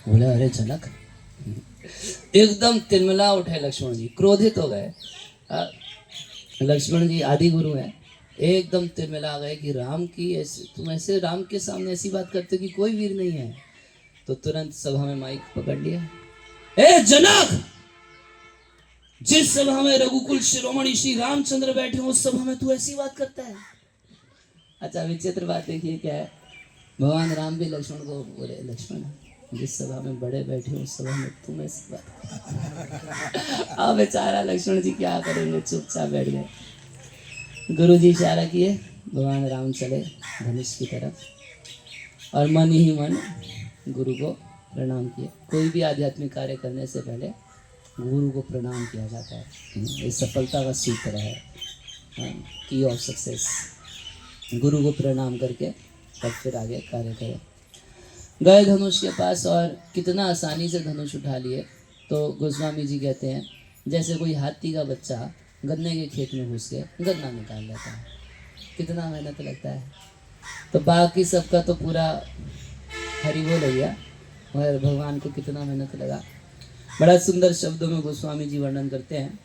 बोले अरे जनक, एकदम तिलमिला उठे लक्ष्मण जी, क्रोधित हो गए। लक्ष्मण जी आदि गुरु हैं, एकदम तिलमिला गए कि राम की ऐसे, तुम ऐसे राम के सामने ऐसी बात करते कि कोई वीर नहीं है। तो तुरंत सभा में माइक पकड़ लिया, ए जनक, जिस सभा में रघुकुल शिरोमणि श्री रामचंद्र बैठे हो उस सभा में तू ऐसी बात करता है। अच्छा विचित्र बात देखिए क्या है, भगवान राम भी लक्ष्मण को बोले, लक्ष्मण जिस सभा में बड़े बैठे हो उस सभा में तुम ऐसी बात। अब बेचारा लक्ष्मण जी क्या करेंगे, चुपचाप बैठ गए। गुरु जी इशारा किए, भगवान राम चले धनुष की तरफ और मन ही मन गुरु को प्रणाम किए। कोई भी आध्यात्मिक कार्य करने से पहले गुरु को प्रणाम किया जाता है, ये सफलता का सूत्र है, की ऑफ सक्सेस। गुरु को प्रणाम करके तब फिर आगे कार्य करें। गए धनुष के पास और कितना आसानी से धनुष उठा लिए। तो गोस्वामी जी कहते हैं जैसे कोई हाथी का बच्चा गन्ने के खेत में घुस के गन्ना निकाल लेता है, कितना मेहनत लगता है। तो बाकी सबका तो पूरा हरिबोल हो गया, मगर भगवान को कितना मेहनत लगा। बड़ा सुंदर शब्दों में गोस्वामी जी वर्णन करते हैं,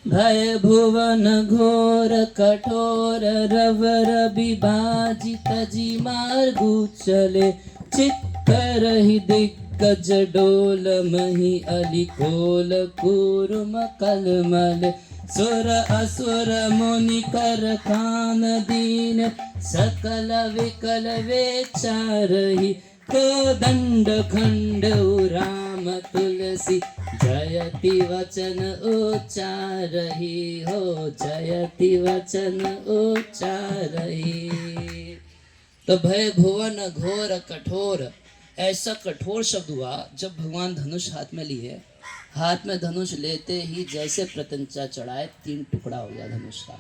भय भुवन घोर कठोर रवर विभाजित जी मार्गु चले, चित्त रही दिग्गज डोल मही अलिकोल कूर्म कलमल, सुर असुर मुनि कर खान दीन सकल विकल वेचारहि, को दंड खंड राम तुलसी, जयति वचन उच्चारहि हो, जयति वचन उच्चारहि। तो भय भुवन घोर कठोर, ऐसा कठोर शब्द हुआ जब भगवान धनुष हाथ में लिए। हाथ में धनुष लेते ही जैसे प्रत्यंचा चढ़ाए 3 टुकड़ा हो गया धनुष का।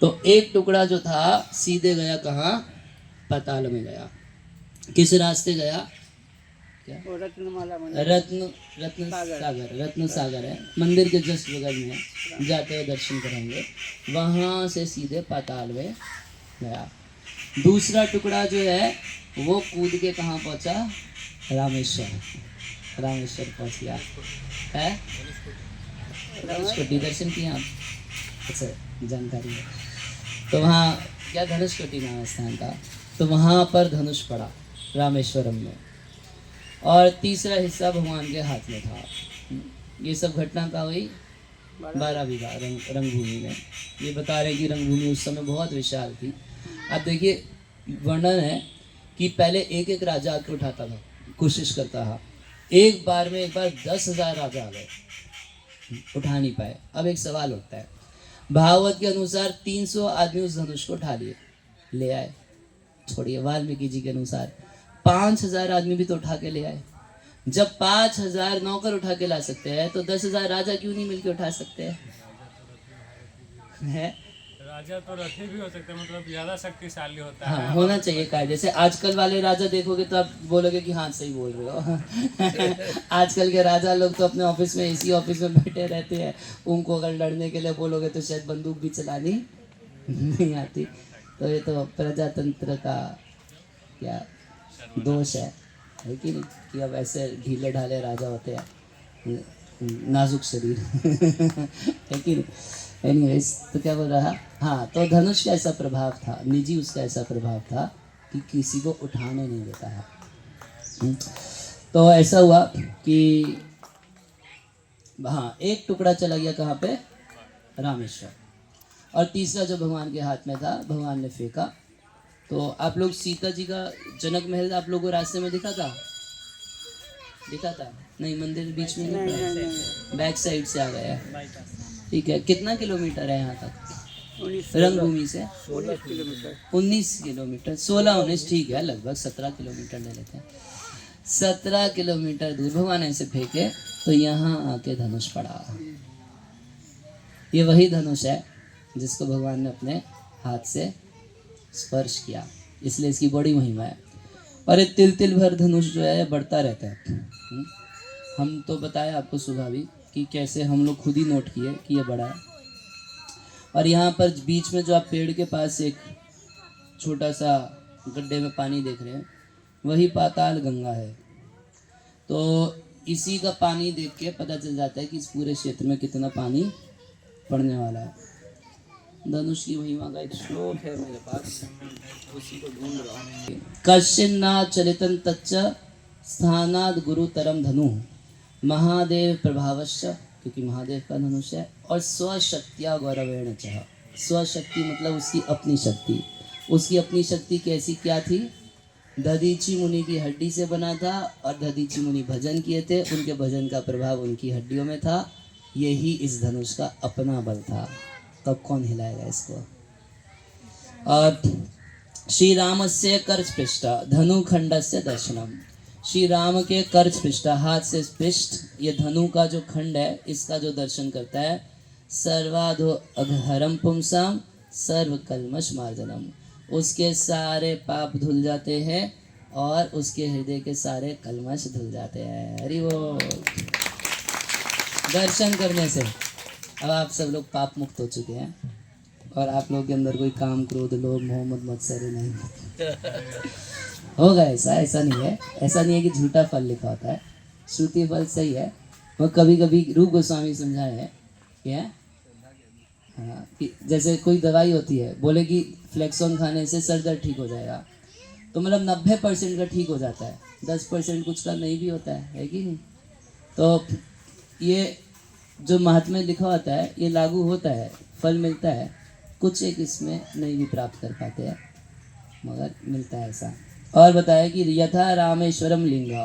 तो एक टुकड़ा जो था सीधे गया कहाँ, पाताल में गया। किस रास्ते गया, क्या रत्न सागर है, मंदिर के जस्ट बगल में है, जाते हुए दर्शन करेंगे, वहां से सीधे पाताल में गया। दूसरा टुकड़ा जो है वो कूद के कहाँ पहुंचा, रामेश्वर। रामेश्वर पहुंच गया है, धनुषकोटी दर्शन किया आप, अच्छा जानकारी है। तो वहाँ क्या धनुषकोटी नाम स्थान था, तो वहाँ पर धनुष पड़ा रामेश्वरम में। और तीसरा हिस्सा भगवान के हाथ में था। ये सब घटना का हुई 12 बीघा रंगभूमि में। ये बता रहे कि रंगभूमि उस समय बहुत विशाल थी। अब देखिए वर्णन है कि पहले एक एक राजा आके उठाता था, कोशिश करता था, एक बार 10,000 राजा आ गए, उठा नहीं पाए। अब एक सवाल उठता है, भागवत के अनुसार 300 आदमी उस धनुष को उठा लिए, ले आए। छोड़िए, वाल्मीकि जी के अनुसार 5,000 आदमी भी तो उठा के ले आए। जब 5,000 नौकर उठा के ला सकते हैं तो 10,000 राजा क्यों नहीं मिलके उठा सकते हैं? राजा तो रथी भी हो सकते हैं, मतलब ज्यादा शक्तिशाली होता हाँ, है। होना चाहिए काय। जैसे आजकल वाले राजा देखोगे तो आप बोलोगे कि हाँ सही बोल रहे हो। आजकल के राजा लोग तो अपने ऑफिस में, इसी ऑफिस में बैठे रहते हैं। उनको अगर लड़ने के लिए बोलोगे तो शायद बंदूक भी चलानी नहीं आती। तो ये तो प्रजातंत्र का क्या दोष है कि नहीं, कि अब ऐसे ढीले ढाले राजा होते हैं, नाजुक शरीर। है कि नहीं। एनीवेज, तो क्या बोल रहा, हाँ, तो धनुष का ऐसा प्रभाव था, निजी उसका ऐसा प्रभाव था कि किसी को उठाने नहीं देता है। तो ऐसा हुआ कि हाँ, एक टुकड़ा चला गया कहाँ पे, रामेश्वर। और तीसरा जो भगवान के हाथ में था, भगवान ने फेंका। तो आप लोग सीता जी का जनक महल आप लोगों को रास्ते में दिखा था? नहीं, मंदिर बीच में नहीं, बैक साइड से आ गया है। ठीक है, कितना किलोमीटर है यहाँ तक रंगभूमि से? 19 किलोमीटर, 16-19, ठीक है, लगभग 17 किलोमीटर ले लेते हैं। 17 किलोमीटर दूर भगवान ऐसे फेंके तो यहाँ आके धनुष पड़ा। ये वही धनुष है जिसको भगवान ने अपने हाथ से स्पर्श किया, इसलिए इसकी बड़ी महिमा है। और ये तिल तिल भर धनुष जो है बढ़ता रहता है। हम तो बताया आपको सुबह भी कि कैसे हम लोग खुद ही नोट किए कि ये बड़ा है। और यहाँ पर बीच में जो आप पेड़ के पास एक छोटा सा गड्ढे में पानी देख रहे हैं, वही पाताल गंगा है। तो इसी का पानी देख के पता चल जाता है कि इस पूरे क्षेत्र में कितना पानी पड़ने वाला है। धनुष की महिमा का एक श्लोक है मेरे पास, उसी को ढूंढ रहा हूँ। कश्चिन्ना चलितन तच्च स्थानाद गुरुतरम धनु महादेव प्रभावश्च, क्योंकि महादेव का धनुष है, और स्वशक्तिया गौरवेण चह। स्वशक्ति मतलब उसकी अपनी शक्ति। उसकी अपनी शक्ति कैसी क्या थी? दधीची मुनि की हड्डी से बना था, और दधीची मुनि भजन किए थे, उनके भजन का प्रभाव उनकी हड्डियों में था। यही इस धनुष का अपना बल था। तब कौन हिलाएगा इसको? और श्री राम से कर स्पृष्ट धनु खंड से दर्शनम। श्री राम के कर स्पृष्ट हाथ से स्पृष्ट ये धनु का जो खंड है, इसका जो दर्शन करता है, सर्वाधो अघहरम पुंसाम सर्व कलमश मार्जनम। उसके सारे पाप धुल जाते हैं और उसके हृदय के सारे कलमश धुल जाते हैं। हरि बोल। दर्शन करने से अब आप सब लोग पाप मुक्त हो चुके हैं, और आप लोगों के अंदर कोई काम क्रोध लोभ मोह मद मत्सर नहीं होगा। ऐसा नहीं है। ऐसा नहीं है कि झूठा फल लिखा होता है, श्रुति फल सही है। वो कभी कभी रूप गोस्वामी समझाए है क्या? हाँ, कि जैसे कोई दवाई होती है, बोले कि फ्लेक्सोन खाने से सर दर्द ठीक हो जाएगा, तो मतलब 90% का ठीक हो जाता है, 10% कुछ का नहीं भी होता है कि नहीं? तो ये जो महात्म्य लिखा होता है ये लागू होता है, फल मिलता है। कुछ एक इसमें नहीं भी प्राप्त कर पाते हैं, मगर मिलता है ऐसा। और बताया कि यथा रामेश्वरम लिंगा,